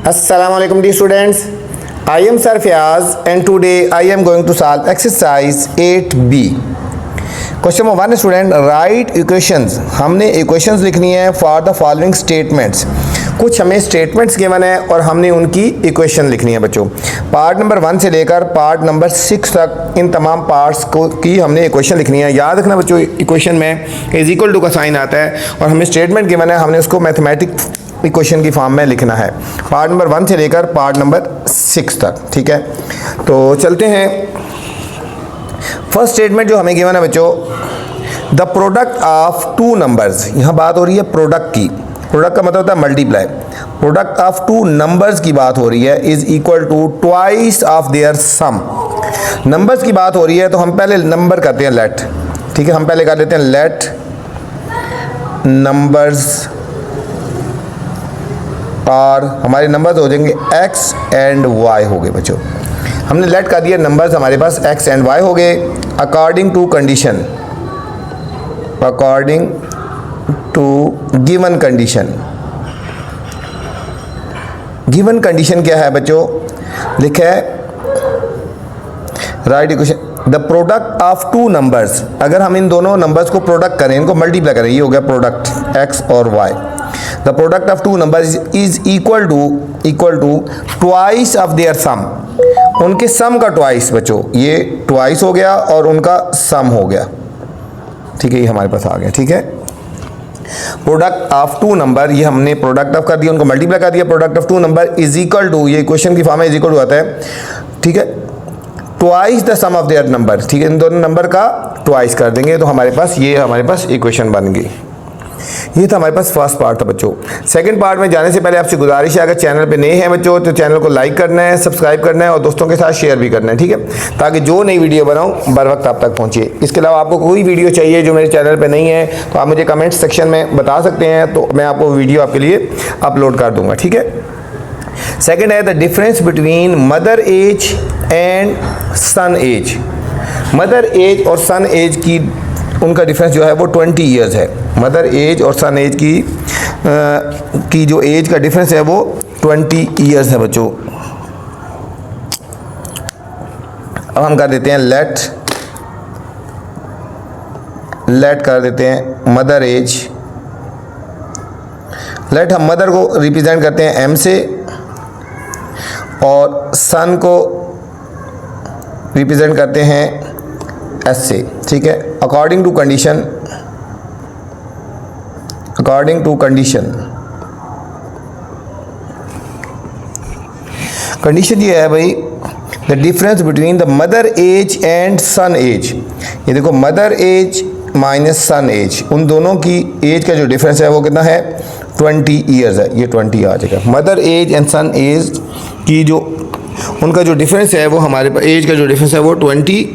Assalamualaikum dear students. I am Sir Fiaz and today I am going to solve exercise 8B. Question number 1 student right equations. हमने equations लिखनी है for the following statements. कुछ हमें statements given है और हमने उनकी equation लिखनी है बच्चों. पार्ट नंबर 1 से लेकर पार्ट नंबर 6 तक इन तमाम पार्ट्स को की हमने इक्वेशन लिखनी है. याद रखना बच्चों, इक्वेशन में इज इक्वल टू का साइन आता है और हमें स्टेटमेंट गिवन है, हमने उसको मैथमेटिक्स इक्वेशन की फॉर्म में लिखना है. पार्ट नंबर 1 से लेकर पार्ट नंबर 6 तक. ठीक है, तो चलते हैं. फर्स्ट स्टेटमेंट जो हमें गिवन है बच्चों, the product of two numbers. यहाँ बात हो रही है प्रोडक्ट की. प्रोडक्ट का मतलब होता है multiply. Product of two numbers की बात हो रही है is equal to twice of their sum. Numbers की बात हो रही है तो हम पहले नंबर करते हैं लेट. ठीक है, हम पहले कर लेते हैं लेट नंबर्स और हमारे नंबर्स हो जाएंगे x एंड y हो गए बच्चों. हमने लेट कर दिया, नंबर्स हमारे पास x एंड y हो गए according to condition, according to given condition. Given condition क्या है बच्चों, लिखा है right equation the product of two numbers. अगर हम इन दोनों नंबर्स को प्रोडक्ट करें, इनको मल्टीप्लाई करें, ये हो गया प्रोडक्ट x और y. The product of two numbers is equal to twice of their sum. उनके सम का ट्वाइस बच्चों, ये ट्वाइस हो गया और उनका सम हो गया. ठीक है, ये हमारे पास आ गया. ठीक है, प्रोडक्ट ऑफ टू नंबर, ये हमने प्रोडक्ट ऑफ कर दिया, उनको मल्टीप्लाई कर दिया. Product of two number is equal to, ये इक्वेशन की फॉर्म में इज इक्वल टू आता है. ठीक है, twice the sum of their number. ठीक है, इन दोनों नंबर का ट्वाइस कर देंगे तो हमारे पास ये हमारे पास इक्वेशन बन गई. ये था हमारे पास फर्स्ट पार्ट था बच्चों. सेकंड पार्ट में जाने से पहले आपसे गुजारिश है, अगर चैनल पे नए हैं बच्चों तो चैनल को लाइक करना है, सब्सक्राइब करना है और दोस्तों के साथ शेयर भी करना है. ठीक है, ताकि जो नई वीडियो बनाऊं बर वक्त आप तक पहुंचे. इसके अलावा आपको कोई वीडियो चाहिए जो मेरे चैनल पे नहीं है तो आप मुझे कमेंट सेक्शन में बता सकते हैं, तो मैं आपको वीडियो आपके लिए अपलोड कर दूँगा. ठीक है, सेकेंड है the difference between mother age and son age. Mother age और सन एज की उनका डिफरेंस जो है वो 20 ईयर्स है. मदर एज और सन एज की जो एज का डिफरेंस है वो 20 ईयर्स है बच्चों. अब हम कर देते हैं लेट कर देते हैं मदर एज. लेट हम मदर को रिप्रेजेंट करते हैं m से और सन को रिप्रेजेंट करते हैं s से. ठीक है, according to condition, according to condition. Condition ये है भाई, the difference between the mother age and son age. ये देखो mother age minus son age, उन दोनों की एज का जो डिफरेंस है वो कितना है 20 ईयर्स है. ये 20 आ जाएगा. Mother age and son age की जो उनका जो डिफरेंस है वो हमारे पास एज का जो डिफरेंस है वो 20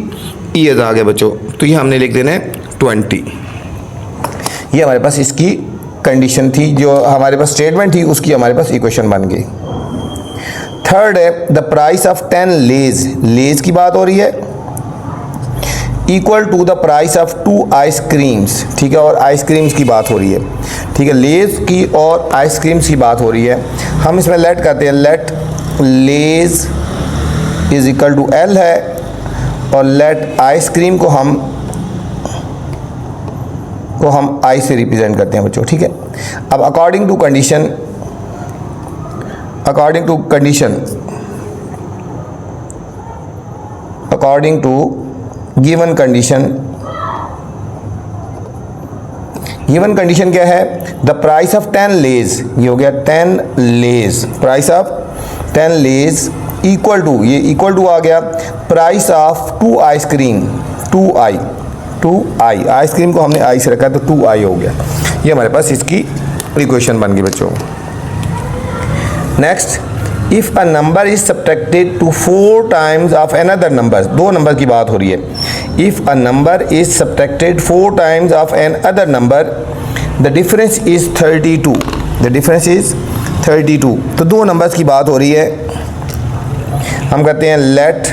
ईयर्स आ गया बच्चों. तो ये हमने लिख देना है 20. ये हमारे पास इसकी कंडीशन थी, जो हमारे पास स्टेटमेंट थी उसकी हमारे पास इक्वेशन बन गई. थर्ड है the price of 10 Lays. Lays की बात हो रही है equal to the price of 2 ice creams. ठीक है, और आइसक्रीम्स की बात हो रही है. ठीक है, लेज की और आइसक्रीम्स की बात हो रही है. हम इसमें लेट करते हैं, let Lays is equal to L है और लेट आइसक्रीम को हम आई से रिप्रेजेंट करते हैं बच्चों. ठीक है, अब according to condition, according to condition, according to given condition. Given condition क्या है, द प्राइस ऑफ 10 लेज, ये हो गया 10 Lays. Price of 10 Lays equal to, ये इक्वल टू आ गया price of 2 ice cream, 2 I. Ice cream को हमने आई से रखा तो 2 आई हो गया. ये हमारे पास इसकी इक्वेशन बन गई बच्चों. Next, if a number is subtracted to 4 times of another number. 2 number की बात हो रही है. If a number is subtracted 4 times of another number the difference is 32. The difference is 32. तो 2 नंबर्स की बात हो रही है. हम कहते हैं let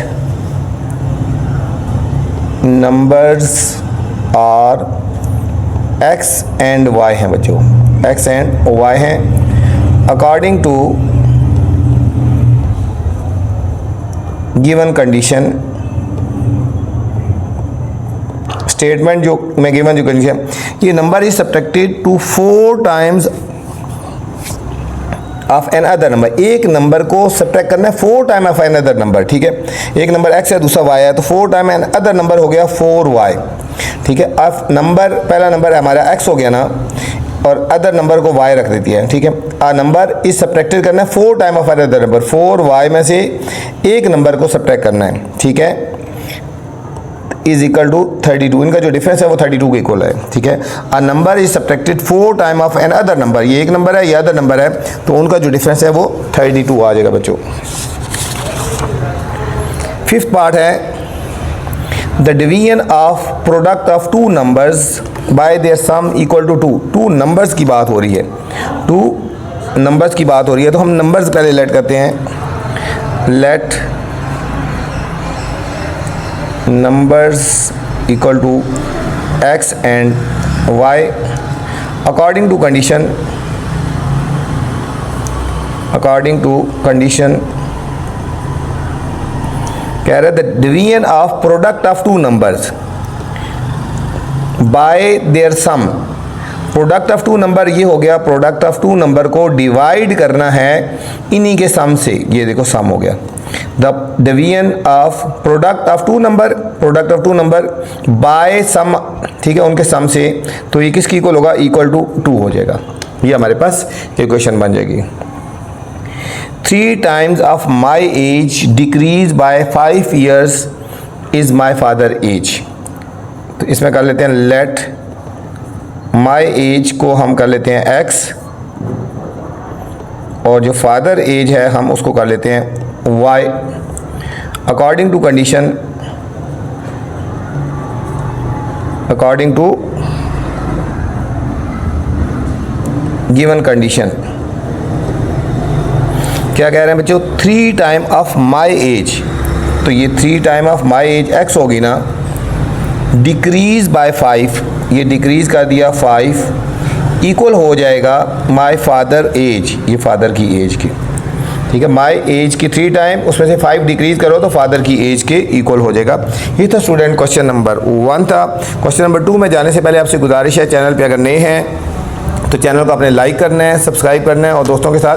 numbers are x and y हैं बच्चों, x एंड y हैं according to given condition statement जो मैं गिवन जो कंडीशन, ये number is subtracted to 4 times of another number, एक नंबर को सब्ट्रैक्ट करना है 4 time of another number, ठीक है। एक नंबर x है, दूसरा y है, तो 4 टाइम एन अदर नंबर हो गया 4y, ठीक है। अब नंबर, पहला नंबर है हमारा x हो गया ना, और अदर नंबर को y रख देती है, ठीक है। आ नंबर इज सब्ट्रैक्टेड करना है 4 time of other number, 4y में से एक नंबर को सब्ट्रैक्ट करना है, ठीक है, इज इक्वल टू 32। इनका जो डिफरेंस है वो 32 के इक्वल है, ठीक है। A number is subtracted 4 time of another number, ये एक नंबर है, ये अदर नंबर है, तो उनका जो डिफरेंस है वो 32 आ जाएगा बच्चों। फिफ्थ पार्ट है the division of product of 2 numbers by their sum equal to 2। 2 numbers की बात हो रही है, 2 नंबर्स की बात हो रही है, तो हम नंबर्स पहले लेट करते हैं। Let numbers equal to x and y according to condition कह रहे the division of product of 2 numbers by their sum। Product of 2 number ये हो गया, प्रोडक्ट ऑफ 2 नंबर को डिवाइड करना है इन्हीं के सम से, ये देखो सम हो गया। The division of product of 2 number, product of 2 number by sum, ठीक है, उनके सम से, तो ये किसकी इक्वल होगा, इक्वल टू 2 हो जाएगा। ये हमारे पास इक्वेशन बन जाएगी। 3 times of my age decrease by 5 years is my father age. तो इसमें कर लेते हैं लेट माई एज को हम कर लेते हैं x, और जो फादर एज है हम उसको कर लेते हैं y according to condition, according to given condition. क्या कह रहे हैं बच्चों, 3 टाइम ऑफ माई एज, तो ये 3 time of my as x होगी ना, डिक्रीज बाय 5, ये डिक्रीज कर दिया 5, इक्वल हो जाएगा माई फादर एज, ये फादर की एज की, ठीक है। माई एज की 3 टाइम, उसमें से 5 डिक्रीज करो तो फादर की एज के इक्वल हो जाएगा। ये था स्टूडेंट क्वेश्चन नंबर 1 था। क्वेश्चन नंबर 2 में जाने से पहले आपसे गुजारिश है, चैनल पे अगर नए हैं तो चैनल को आपने लाइक करना है, सब्सक्राइब करना है और दोस्तों के साथ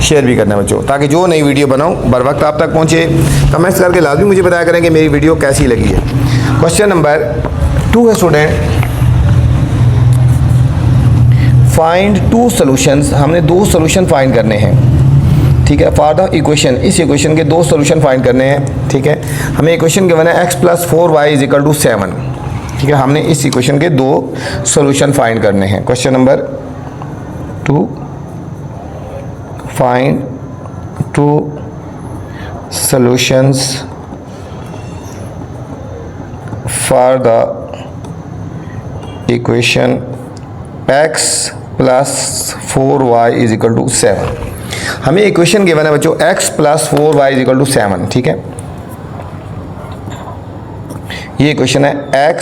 शेयर भी करना है बच्चों, ताकि जो नई वीडियो बनाऊँ बर वक्त आप तक पहुँचे। कमेंट्स करके लाजमी मुझे बताया करें कि मेरी वीडियो कैसी लगी है। क्वेश्चन नंबर 2 है स्टूडेंट, फाइंड 2 सॉल्यूशंस, हमने 2 सॉल्यूशन फाइंड करने हैं, ठीक है, फॉर द इक्वेशन, इस इक्वेशन के 2 सॉल्यूशन फाइंड करने हैं, ठीक है। हमें इक्वेशन गिवन है x + 4y = 7, ठीक है। हमने इस इक्वेशन के 2 सॉल्यूशन फाइंड करने हैं। Question number 2, find 2 solutions for the equation x + 4y = 7। हमें इक्वेशन गिवन है बच्चों x + 4y = 7, ठीक है। ये इक्वेशन है x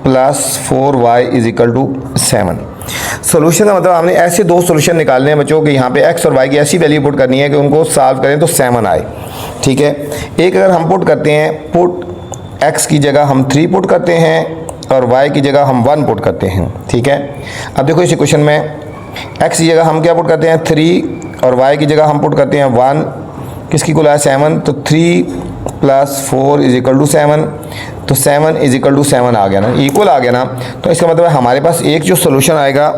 + 4y = 7। सोल्यूशन का मतलब हमने ऐसे 2 सोल्यूशन निकालने हैं बच्चों कि यहाँ पे x और y की ऐसी वैल्यू पुट करनी है कि उनको सॉल्व करें तो 7 आए, ठीक है। एक अगर हम पुट करते हैं, पुट x की जगह हम 3 पुट करते हैं और y की जगह हम 1 पुट करते हैं, ठीक है। अब देखो इस इक्वेशन में x की जगह हम क्या पुट करते हैं 3, और y की जगह हम पुट करते हैं 1, किसकी इक्वल है 7, तो 3 + 4 = 7, तो 7 = 7 आ गया ना, इक्वल आ गया ना। तो इसका मतलब है हमारे पास एक जो सोल्यूशन आएगा,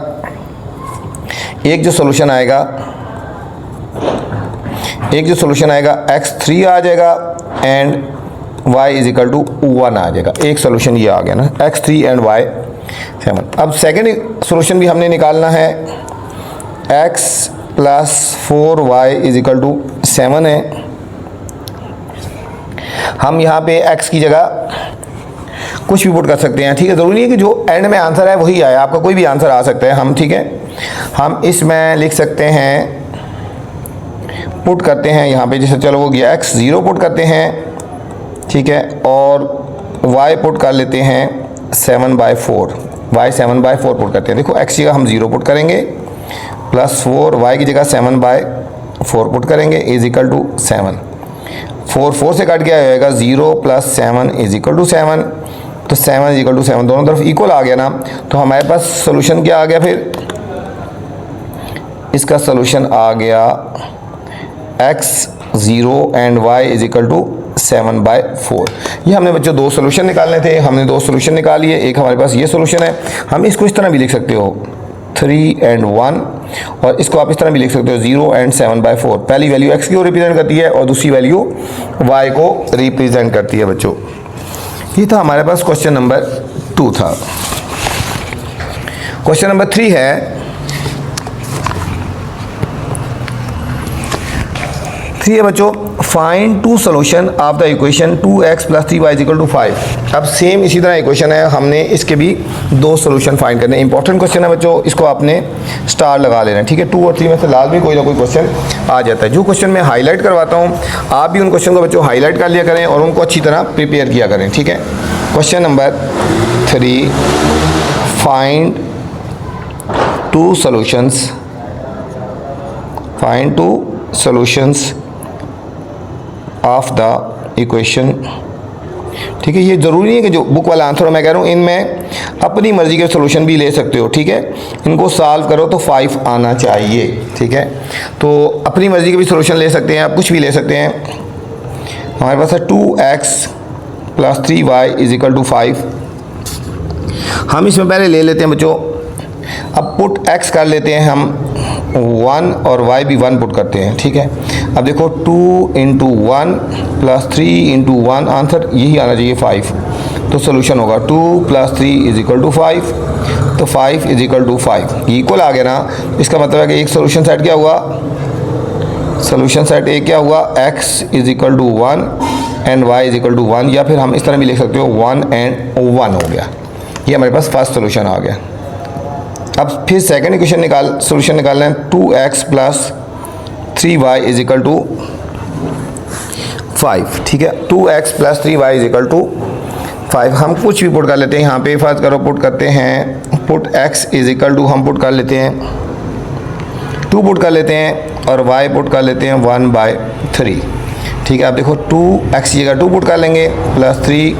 x3 आ जाएगा एंड y = 1 आ जाएगा। एक सोल्यूशन ये आ गया ना, x3 एंड y 7। अब सेकंड सोल्यूशन भी हमने निकालना है, x + 4y = 7 है। हम यहाँ पे x की जगह कुछ भी पुट कर सकते हैं, ठीक है। ज़रूरी है कि जो एंड में आंसर है वही आए, आपका कोई भी आंसर आ सकता है हम, ठीक है। हम इसमें लिख सकते हैं, पुट करते हैं यहाँ पे, जैसे चलो वो गया x0 पुट करते हैं, ठीक है, और y पुट कर लेते हैं 7/4, y 7/4 पुट करते हैं। देखो x की जगह हम 0 पुट करेंगे +4, y की जगह 7/4 पुट करेंगे = 7। 4 4 से कट गया जाएगा 0 + 7 = 7, तो 7 = 7 दोनों तरफ इक्वल आ गया ना, तो हमारे पास सोल्यूशन क्या आ गया, फिर इसका सोल्यूशन आ गया x 0 एंड y = 7/4। ये हमने बच्चों दो सोल्यूशन निकालने थे, हमने दो सोल्यूशन निकाल लिए। एक हमारे पास ये सोल्यूशन है, हम इसको इस तरह भी लिख सकते हो 3 and 1, और इसको आप इस तरह भी लिख सकते हो 0 and 7/4। पहली वैल्यू x को रिप्रेजेंट करती है और दूसरी वैल्यू y को रिप्रेजेंट करती है बच्चों। ये था हमारे पास क्वेश्चन नंबर 2 था। क्वेश्चन नंबर 3 है, 3 है बच्चों, find 2 solution of the equation 2x + 3y = 5। अब सेम इसी तरह इक्वेशन है, हमने इसके भी दो सोल्यूशन फाइंड करने हैं। इंपॉर्टेंट क्वेश्चन है बच्चों, इसको आपने स्टार लगा लेना है, ठीक है। 2 और 3 में से लाजमी कोई ना कोई क्वेश्चन आ जाता है। जो क्वेश्चन मैं हाईलाइट करवाता हूँ, आप भी उन क्वेश्चन को बच्चों हाईलाइट कर लिया करें और उनको अच्छी तरह प्रिपेयर किया करें, ठीक है। Question number 3, find 2 solutions of the equation, ठीक है। ये ज़रूरी नहीं है कि जो बुक वाला आंसर हो, मैं कह रहा हूँ इनमें अपनी मर्जी के सोल्यूशन भी ले सकते हो, ठीक है। इनको सॉल्व करो तो 5 आना चाहिए, ठीक है। तो अपनी मर्जी के भी सोल्यूशन ले सकते हैं, आप कुछ भी ले सकते हैं। हमारे पास है 2x + 3y = 5। हम इसमें पहले ले लेते हैं बच्चों, अब पुट x कर लेते हैं हम 1 और y भी 1 पुट करते हैं, ठीक है। अब देखो 2 × 1 + 3 × 1, आंसर यही आना चाहिए 5। तो सोल्यूशन होगा 2 + 3 = 5, तो 5 = 5 इक्वल आ गया ना। इसका मतलब है कि एक सोल्यूशन सेट क्या हुआ, सोल्यूशन सेट एक क्या हुआ, x = 1 एंड y = 1, या फिर हम इस तरह भी लिख सकते हो 1 and 1 हो गया। ये हमारे पास फर्स्ट सोल्यूशन आ गया। अब फिर सेकंड इक्वेशन सोल्यूशन निकालना है 2x + 3y = 5, ठीक है। 2x + 3y = 5 हम कुछ भी पुट कर लेते हैं यहाँ पे, फर्ज करो पुट करते हैं, पुट x = हम पुट कर लेते हैं 2 पुट कर लेते हैं और y पुट कर लेते हैं 1/3, ठीक है। आप देखो 2x की जगह 2 पुट कर लेंगे + 3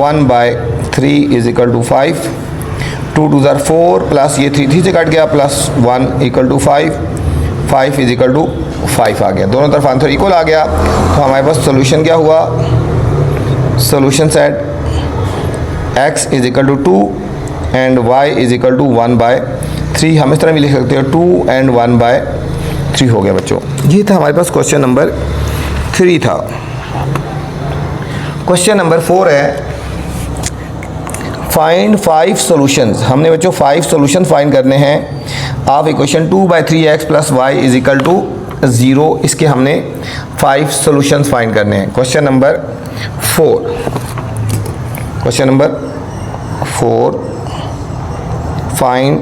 1/3 = 5, 2 2 = 4 प्लस ये 3 3 से कट गया प्लस 1 = 5, 5 = 5 आ गया। दोनों तरफ आंसर इक्वल आ गया। तो हमारे पास सोल्यूशन क्या हुआ, solution set x = 2 and y = 1/3। हम इस तरह भी लिख सकते हैं 2 and 1/3 हो गया बच्चों। ये था हमारे पास क्वेश्चन नंबर 3 था। क्वेश्चन नंबर 4 है, फाइंड 5 सॉल्यूशंस। हमने बच्चों 5 सॉल्यूशन फाइंड करने हैं ऑफ इक्वेशन 2/3x + y = 0। इसके हमने 5 सॉल्यूशंस फाइंड करने हैं। Question number 4, question number 4, find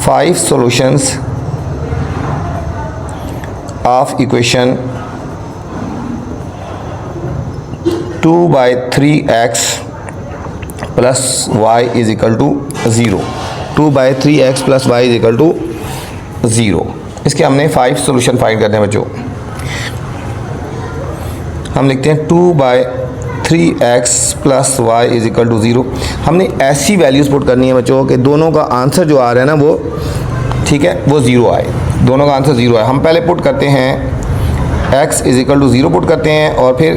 5 solutions of equation 2/3x + y = 0। 2/3x + y = 0। इसके हमने 5 सॉल्यूशन फाइंड करने हैं बच्चों। हम लिखते हैं 2/3x + y = 0। हमने ऐसी वैल्यूज़ पुट करनी है बच्चों कि दोनों का आंसर जो आ रहा है ना वो, ठीक है, वो 0 आए, दोनों का आंसर 0 आए। हम पहले पुट करते हैं x = 0 पुट करते हैं और फिर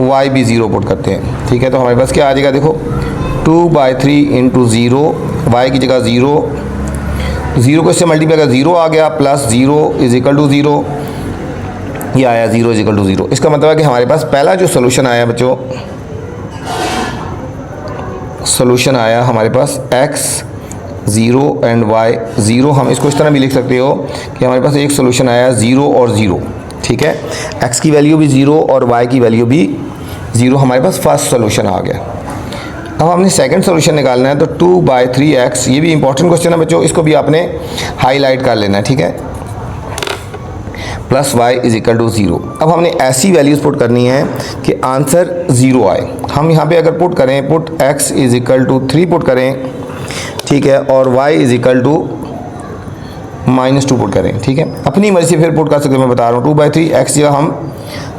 y भी 0 पुट करते हैं, ठीक है। तो हमारे पास क्या आ जाएगा, देखो 2/3 × 0, y की जगह 0, 0 को इससे मल्टीप्लाई कर 0 आ गया, प्लस 0 = 0, ये आया 0 = 0। इसका मतलब है कि हमारे पास पहला जो सोल्यूशन आया बच्चों, सोल्यूशन आया हमारे पास x 0 एंड y 0। हम इसको इस तरह भी लिख सकते हो कि हमारे पास एक सोल्यूशन आया 0 और 0, ठीक है। x की वैल्यू भी 0 और y की वैल्यू भी 0, हमारे पास फर्स्ट सोल्यूशन आ गया। अब हमने सेकंड सोल्यूशन निकालना है, तो 2/3x, ये भी इंपॉर्टेंट क्वेश्चन है बच्चों, इसको भी आपने हाईलाइट कर लेना है, ठीक है, + y = 0। अब हमने ऐसी वैल्यूज़ पुट करनी है कि आंसर 0 आए। हम यहाँ पे अगर पुट करें, पुट x = 3 पुट करें, ठीक है, और y = -2 पुट करें, ठीक है। अपनी मर्ज़ी से फिर पुट कर सकते, मैं बता रहा हूँ। 2/3 x जगह हम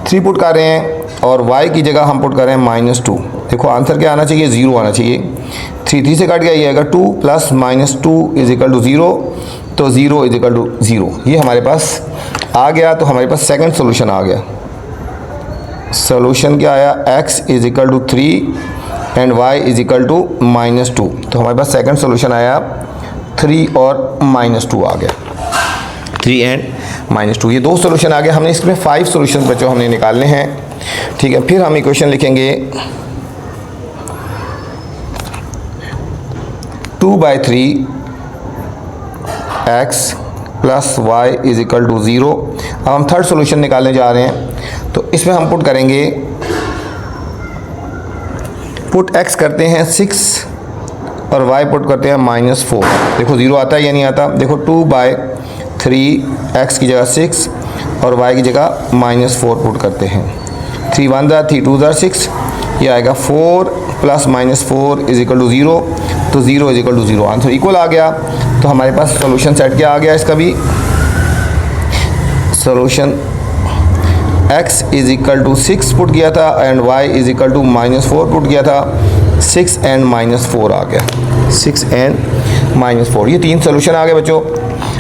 3 पुट कर रहे हैं और y की जगह हम पुट कर रहे हैं -2। देखो आंसर क्या आना चाहिए, 0 आना चाहिए। 3 से कट गया, ये आएगा 2 + -2 = 0, तो 0 = 0 ये हमारे पास आ गया। तो हमारे पास सेकंड सोल्यूशन आ गया। सोल्यूशन क्या आया, x = 3 एंड y = -2। तो हमारे पास सेकंड सोल्यूशन आया 3 और -2 आ गया, 3 एंड -2, ये 2 सोल्यूशन आ गया। हमने इसमें 5 सोल्यूशन बच्चों हमने निकालने हैं, ठीक है। फिर हम इक्वेशन लिखेंगे 2/3 x + y = 0। अब हम थर्ड सोल्यूशन निकालने जा रहे हैं, तो इसमें हम पुट करेंगे, पुट x करते हैं 6 और y पुट करते हैं -4। देखो 0 आता है या नहीं आता, देखो 2/3 x की जगह 6 और y की जगह -4 पुट करते हैं। 3 1 3 2 6, ये आएगा 4 + -4 = 0, तो 0 = 0, आंसर इक्वल आ गया। तो हमारे पास सोल्यूशन सेट क्या आ गया इसका भी, सोल्यूशन x = 6 पुट किया था एंड y = -4 पुट किया था, 6 एंड -4 आ गया, 6 एंड -4, ये 3 सोल्यूशन आ गए बच्चों।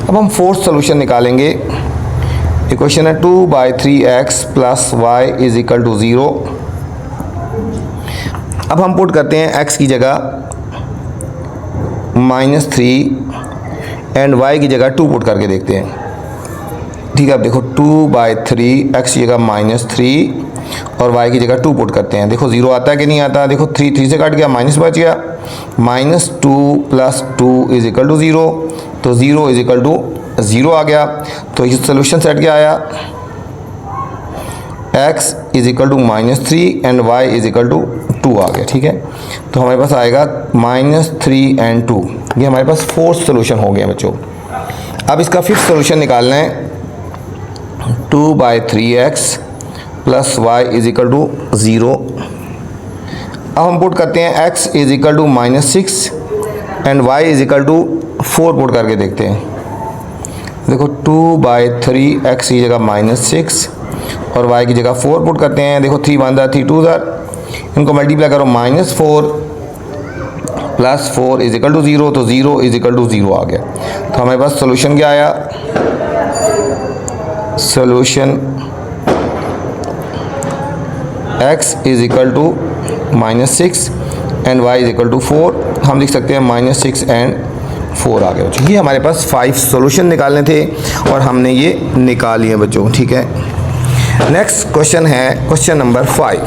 अब हम फोर्थ सोल्यूशन निकालेंगे। इक्वेशन है 2/3 x + y = 0। अब हम पुट करते हैं x की जगह -3 एंड y की जगह 2 पुट करके देखते हैं, ठीक है। अब देखो 2/3 x की जगह -3 और y की जगह 2 पुट करते हैं, देखो 0 आता है कि नहीं आता। देखो 3 से कट गया, माइनस बच गया, -2 + 2 = 0, तो 0 = 0 आ गया। तो ये सोल्यूशन सेट क्या आया, x = -3 एंड y = 2 आ गया, ठीक है। तो हमारे पास आएगा -3 एंड 2, ये हमारे पास फोर्थ सोल्यूशन हो गया बच्चों। अब इसका फिफ्थ सोल्यूशन निकालना है। 2/3 x + y = 0। अब हम पुट करते हैं x = -6 एंड y = 4 पुट करके देखते हैं। देखो 2/3 x की जगह -6 और y की जगह 4 पुट करते हैं। देखो 3 1 3 2, इनको मल्टीप्लाई करो, -4 + 4 = 0, तो 0 = 0 आ गया। तो हमारे पास सोल्यूशन क्या आया, सोल्यूशन x = -6 एंड y = 4, हम लिख सकते हैं -6 एंड 4 आ गया बच्चों। ये हमारे पास 5 सोल्यूशन निकालने थे और हमने ये निकाल लिए बच्चों, ठीक है। नेक्स्ट क्वेश्चन है क्वेश्चन नंबर 5।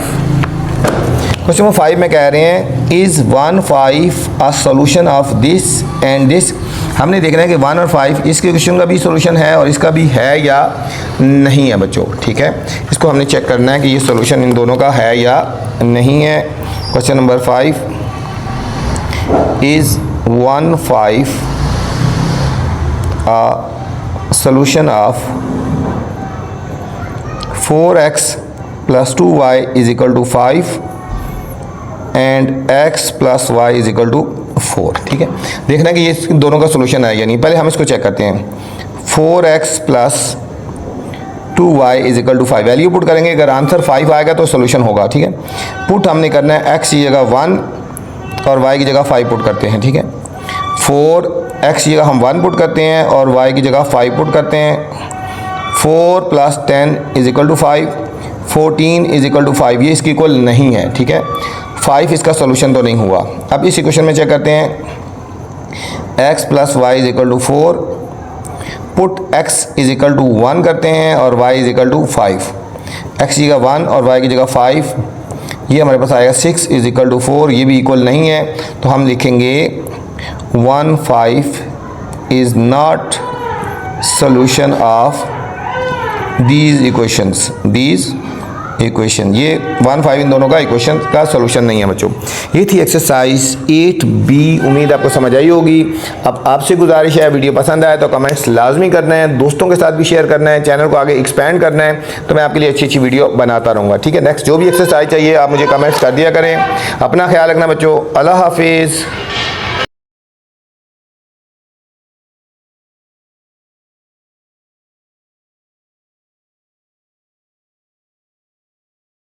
क्वेश्चन नंबर 5 में कह रहे हैं is 1 5 a solution of this and this. हमने देखना है कि 1 और 5 इसके क्वेश्चन का भी सोल्यूशन है और इसका भी है या नहीं है बच्चों, ठीक है। इसको हमने चेक करना है कि ये सोल्यूशन इन दोनों का है या नहीं है। Question number 5 is 1 5 a solution of 4x + 2y = 5 and x + y = 4, ठीक है। देखना है कि ये दोनों का सोल्यूशन है या नहीं। पहले हम इसको चेक करते हैं। 4x + 2y = 5, वैल्यू पुट करेंगे, अगर आंसर 5 आएगा तो सोल्यूशन होगा, ठीक है। पुट हमने करना है x की जगह 1 और y की जगह 5 पुट करते हैं, ठीक है। 4x की जगह हम 1 पुट करते हैं और y की जगह 5 पुट करते हैं। 4 + 10 = 5, 14 = 5, ये इसकी इक्वल नहीं है, ठीक है। 5 इसका सोल्यूशन तो नहीं हुआ। अब इस इक्वेशन में चेक करते हैं x + y = 4, पुट x = 1 करते हैं और y = 5, x की जगह 1 और y की जगह 5, ये हमारे पास आएगा 6 = 4, ये भी इक्वल नहीं है। तो हम लिखेंगे 1 5 is not solution of these equations, these equation, ये 1 5 इन दोनों का इक्वेशन का सोल्यूशन नहीं है बच्चों। ये थी एक्सरसाइज 8B, उम्मीद आपको समझ आई होगी। अब आपसे गुजारिश है, वीडियो पसंद आए तो कमेंट्स लाजमी करना है, दोस्तों के साथ भी शेयर करना है, चैनल को आगे एक्सपेंड करना है, तो मैं आपके लिए अच्छी अच्छी वीडियो बनाता रहूँगा, ठीक है। नेक्स्ट जो भी एक्सरसाइज चाहिए आप मुझे कमेंट्स कर दिया करें। अपना ख्याल रखना बच्चों, अल्लाह हाफिज़।